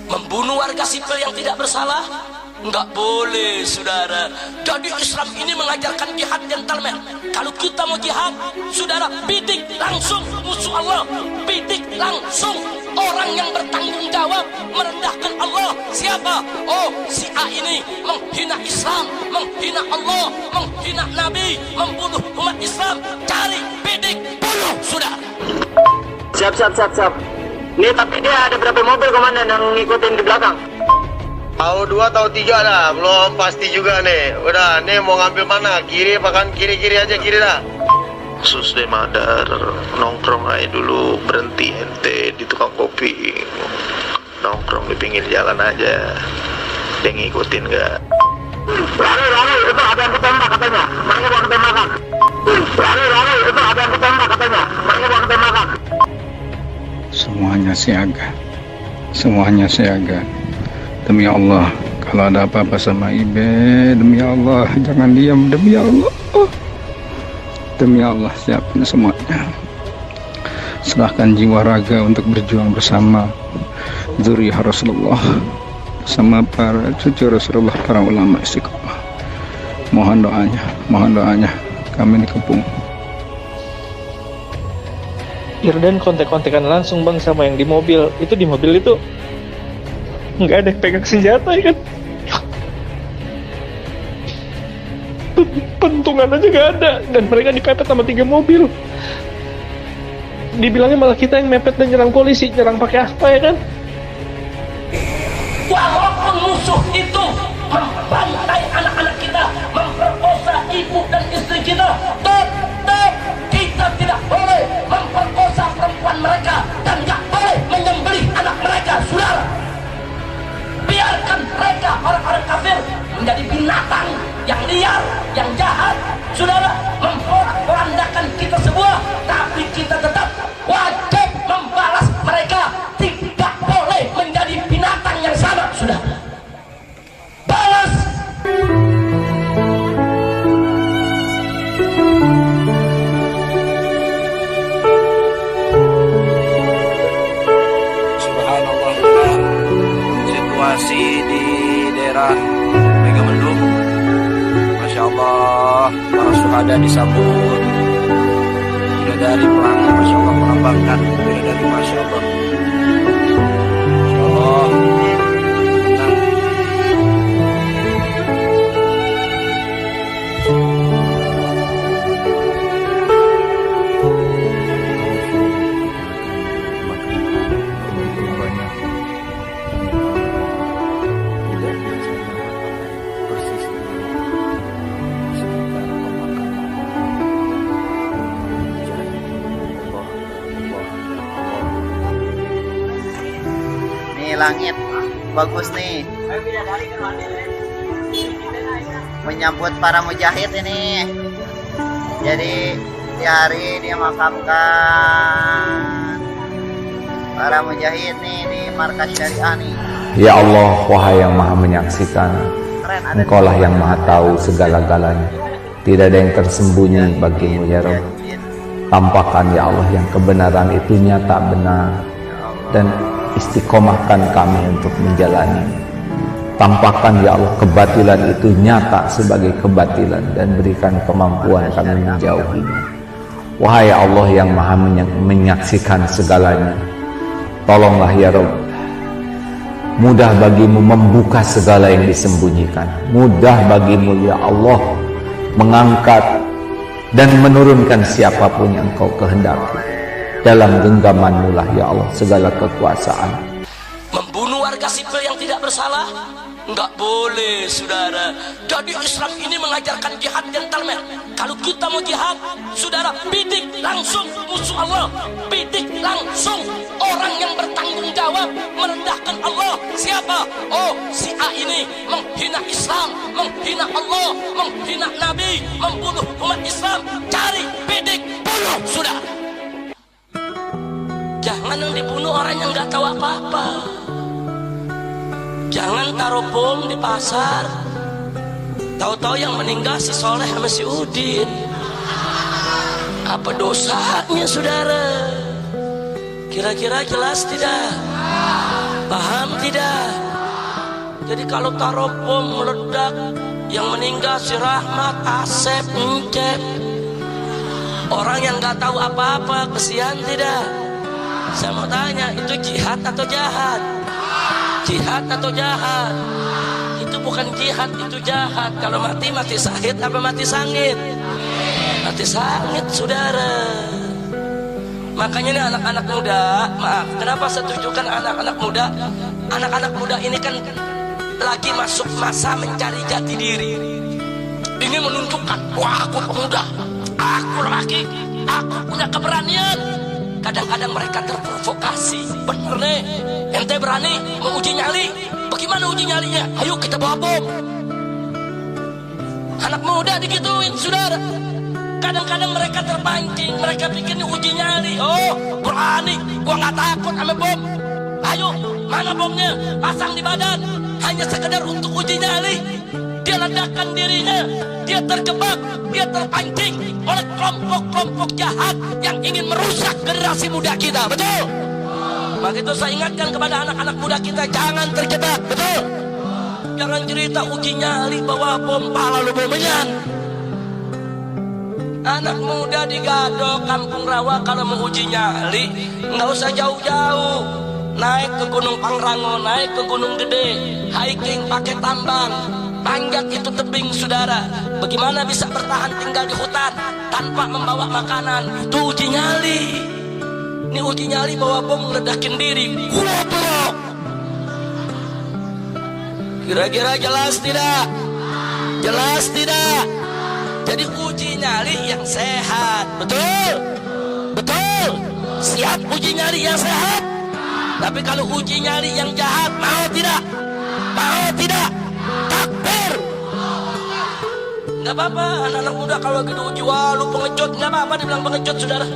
membunuh warga sipil yang tidak bersalah, nggak boleh, saudara. Jadi Islam ini mengajarkan jihad gentleman. Kalau kita mau jihad, saudara, bidik langsung musuh Allah, bidik langsung orang yang bertanggung jawab merendahkan Allah. Siapa? Oh, si A ini menghina Islam, menghina Allah, menghina Nabi, membunuh umat Islam. Cari, bidik, bunuh, saudara. Siap. Nih, tapi dia ada berapa mobil komandan yang ngikutin di belakang? Tahu 2 tahu 3 dah, belum pasti juga nih. Udah, nih mau ngambil mana? Kiri apa kan? Kiri aja, kiri dah. Khusus deh Madar, nongkrong aja dulu, berhenti ente di tukang kopi. Nongkrong di pinggir jalan aja. Dia ngikutin gak? Lalu, itu ada yang ditembak katanya. Makanya buang tembakan. Lalu, itu ada yang ditembak katanya. Makanya buang tembakan. Semuanya siaga. Demi Allah, kalau ada apa-apa sama Ibe, demi Allah, jangan diam, demi Allah. Demi Allah, siapin semuanya. Serahkan jiwa raga untuk berjuang bersama zuriyah Rasulullah, sama para cucu Rasulullah, para ulama istiqomah. Mohon doanya, kami dikepung. Irdan kontek-kontekan langsung bang sama yang di mobil. Itu di mobil itu nggak ada yang pegang senjata ya kan? Pentungan aja nggak ada, dan mereka dipepet sama 3 mobil. Dibilangnya malah kita yang mepet dan nyerang polisi, nyerang pakai apa ya kan? Walaupun musuh itu membantai anak-anak kita, memperkosa ibu dan istri kita, tetap kita tidak boleh memperkosa perempuan mereka dan tidak boleh menyembelih anak mereka, saudara. Biarkan mereka, orang-orang kafir, menjadi binatang yang liar, yang jahat, saudara, memporak-porandakan kita semua, tapi kita tetap wajib membalas mereka. Tidak boleh menjadi binatang yang sama, saudara. Balas. Subhanallah, situasi di daerah Megamendung, Masya Allah, para syuhada disambut bidadari pelangi, Masya Allah, melambangkan bidadari, Masya Allah. Masya Allah, tenang. Nih langit bagus nih, menyambut para mujahid ini. Jadi di hari dia makamkan para mujahid nih di markas syariah nih. Ya Allah, wahai yang maha menyaksikan, Engkaulah yang maha tahu segala-galanya. Tidak ada yang tersembunyi bagimu ya Rabb. Tampakkan ya Allah yang kebenaran itu nyata benar, dan istiqomahkan kami untuk menjalani. Tampakkan ya Allah kebatilan itu nyata sebagai kebatilan, dan berikan kemampuan kami menjauhinya. Wahai Allah yang maha menyaksikan segalanya, tolonglah ya Rabb. Mudah bagimu membuka segala yang disembunyikan. Mudah bagimu ya Allah mengangkat dan menurunkan siapapun yang Engkau kehendaki. Dalam genggaman-Mu lah ya Allah segala kekuasaan. Membunuh warga sipil yang tidak bersalah, nggak boleh, saudara. Jadi Islam ini mengajarkan jihad gentleman. Kalau kita mau jihad, saudara, bidik langsung musuh Allah, bidik langsung orang yang bertanggung jawab merendahkan Allah. Siapa? Oh, si A ini menghina Islam, menghina Allah, menghina Nabi, membunuh umat Islam. Cari, bidik, bunuh, saudara. Jangan yang dibunuh orang yang nggak tahu apa-apa. Jangan taruh bom di pasar, tahu-tahu yang meninggal si Soleh sama si Udin. Apa dosanya, saudara? Kira-kira jelas tidak? Paham tidak? Jadi kalau taruh bom meledak, yang meninggal si Rahmat, Asep, Encep, orang yang nggak tahu apa-apa, kesian tidak? Saya mau tanya, itu jihad atau jahat? Jihad atau jahat? Itu bukan jihad, itu jahat. Kalau mati, mati syahid apa mati sangit? Mati sangit, saudara. Makanya nih anak-anak muda, maaf, kenapa saya tunjukkan anak-anak muda? Anak-anak muda ini kan lagi masuk masa mencari jati diri. Ingin menunjukkan, wah aku pemuda, aku laki, aku punya keberanian. Kadang-kadang mereka terprovokasi. Bener nih, ente berani menguji nyali. Bagaimana uji nyalinya? Ayo kita bawa bom. Anak muda digituin, saudara. Kadang-kadang mereka terpancing, mereka bikin uji nyali. Oh, berani, gua nggak takut sama bom. Ayo, mana bomnya? Pasang di badan. Hanya sekedar untuk uji nyali. Dia ledakan dirinya, dia terjebak, dia terpancing oleh kelompok-kelompok jahat yang ingin merusak generasi muda kita, betul? Maka itu saya ingatkan kepada anak-anak muda kita, jangan terjebak, betul? Jangan cerita uji nyali bawa bom, pala lu bomenyan. Anak muda di Gadok, Kampung Rawa kalau mau uji nyali, nggak usah jauh-jauh. Naik ke Gunung Pangrango, naik ke Gunung Gede, hiking pakai tambang. Panjat itu tebing, saudara. Bagaimana bisa bertahan tinggal di hutan tanpa membawa makanan? Itu uji nyali. Ini uji nyali bawa bom meledakin diri. Goblok. Kira-kira jelas tidak? Jelas tidak? Jadi uji nyali yang sehat, betul? Betul? Siap uji nyali yang sehat? Tapi kalau uji nyali yang jahat, mau tidak? Mau tidak? Takbir. Nggak apa-apa, anak-anak muda kalau lagi diuji, wah lu pengecut, nggak apa-apa dibilang pengecut, saudara.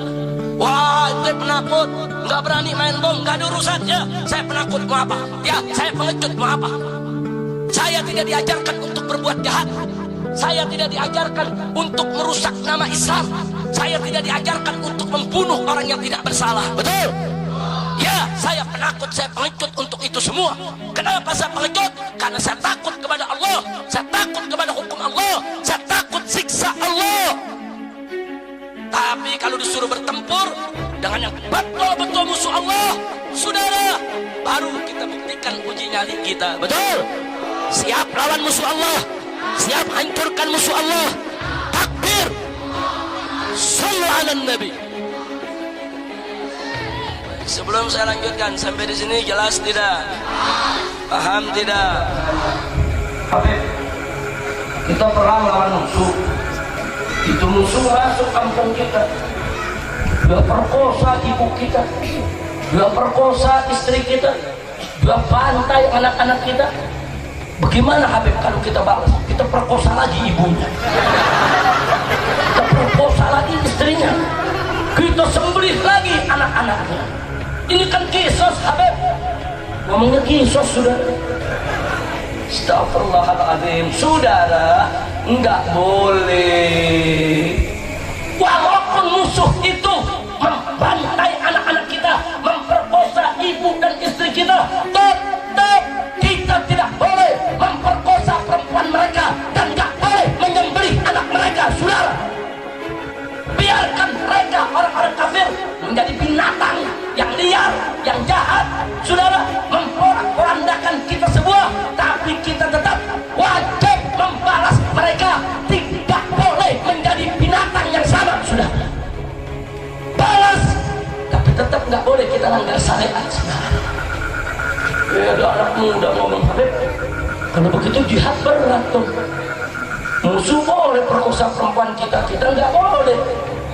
Wah, itu penakut, nggak berani main bom, nggak ada urusan ya. Saya penakut mau apa? Ya, saya pengecut mau apa? Saya tidak diajarkan untuk berbuat jahat. Saya tidak diajarkan untuk merusak nama Islam. Saya tidak diajarkan untuk membunuh orang yang tidak bersalah. Betul? Ya, saya penakut, saya pengecut untuk itu semua. Kenapa saya pengecut? Karena saya takut kepada Allah. Saya takut kepada hukum Allah. Saya takut siksa Allah. Tapi kalau disuruh bertempur dengan yang betul-betul musuh Allah, saudara, baru kita buktikan uji nyali kita. Betul? Siap lawan musuh Allah. Siap hancurkan musuh Allah. Takbir. Sallu ala Nabi. Sebelum saya lanjutkan, sampai di sini jelas tidak? Paham tidak? Habib, kita perang lawan musuh. Itu musuh masuk kampung kita. Dia perkosa ibu kita. Dia perkosa istri kita. Dia pantai anak-anak kita. Bagaimana Habib kalau kita balas? Kita perkosa lagi ibunya. Kita perkosa lagi istrinya. Kita sembelih lagi anak-anaknya. Ini kan kisos Habib. Ngomongnya kisos, saudara. Astagfirullahaladzim. Saudara, enggak boleh. Walaupun musuh itu membantai anak-anak kita, memperkosa ibu dan istri kita, tetap kita tidak boleh memperkosa perempuan mereka dan enggak boleh menyembelih anak mereka, saudara. Biarkan mereka, orang-orang kafir, menjadi binatang yang liar, yang jahat, saudara, memporak-porandakan kita semua. Tapi kita tetap wajib membalas mereka. Tidak boleh menjadi binatang yang sama, saudara. Balas, tapi tetap nggak boleh kita langgar syariat, saudara. Ada anak muda ngomong, Habib, kalau begitu jihad berat tuh. Musuh boleh perkosa perempuan kita, kita nggak boleh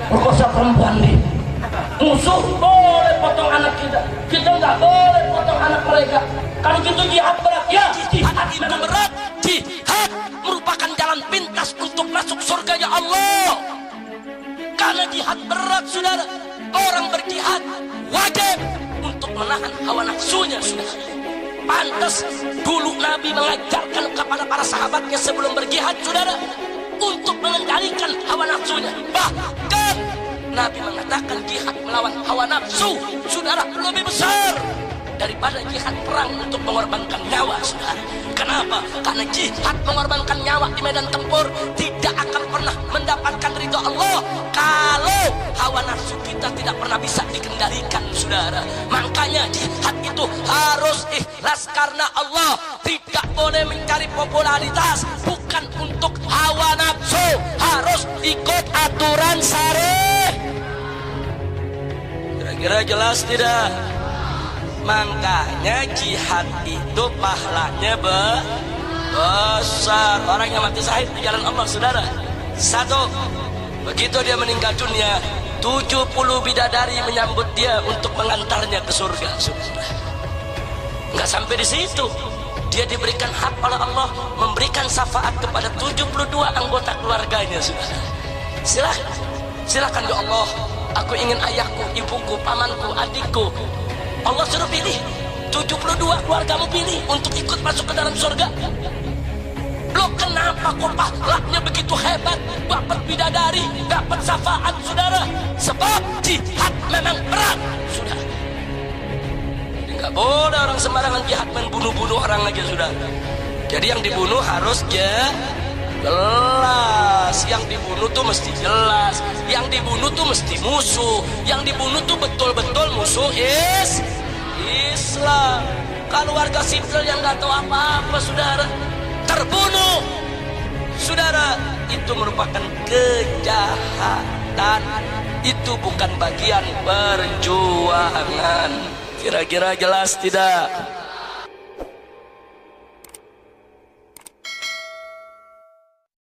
perkosa perempuan nih. Musuh boleh potong anak kita, kita nggak boleh potong anak mereka. Kalau gitu jihad berat, ya jihad itu berat. Jihad merupakan jalan pintas untuk masuk surga ya Allah. Karena jihad berat, saudara. Orang berjihad wajib untuk menahan hawa nafsunya, saudara. Pantas dulu Nabi mengajarkan kepada para sahabatnya sebelum berjihad, saudara, untuk mengendalikan hawa nafsunya. Bahkan Nabi mengatakan jihad melawan hawa nafsu, saudara, lebih besar daripada jihad perang untuk mengorbankan nyawa, saudara. Kenapa? Karena jihad mengorbankan nyawa di medan tempur tidak akan pernah mendapatkan ridho Allah kalau hawa nafsu kita tidak pernah bisa dikendalikan, saudara. Makanya jihad itu harus ikhlas karena Allah, tidak boleh mencari popularitas, bukan untuk hawa nafsu, harus ikut aturan syar'i. Kira-kira jelas tidak? Makanya jihad itu pahalanya besar. Orang yang mati syahid di jalan Allah, saudara. Satu, begitu dia meninggal dunia, 70 bidadari menyambut dia untuk mengantarnya ke surga, saudara. Nggak sampai di situ, dia diberikan hak oleh Allah memberikan syafaat kepada 72 anggota keluarganya, saudara. Silakan ya Allah, aku ingin ayahku, ibuku, pamanku, adikku. Allah suruh pilih 72 keluargamu, pilih untuk ikut masuk ke dalam surga. Loh, kenapa kok pahalanya begitu hebat? Dapat bidadari, dapat syafaat, saudara. Sebab jihad memang berat, saudara. Jadi nggak boleh orang sembarangan jihad main bunuh-bunuh orang aja, saudara. Jadi yang dibunuh harus jelas, yang dibunuh tuh mesti jelas, yang dibunuh tuh mesti musuh, yang dibunuh tuh betul-betul musuh Islam. Kalau warga sipil yang nggak tahu apa-apa, saudara, terbunuh, saudara, itu merupakan kejahatan, itu bukan bagian perjuangan. Kira-kira jelas tidak?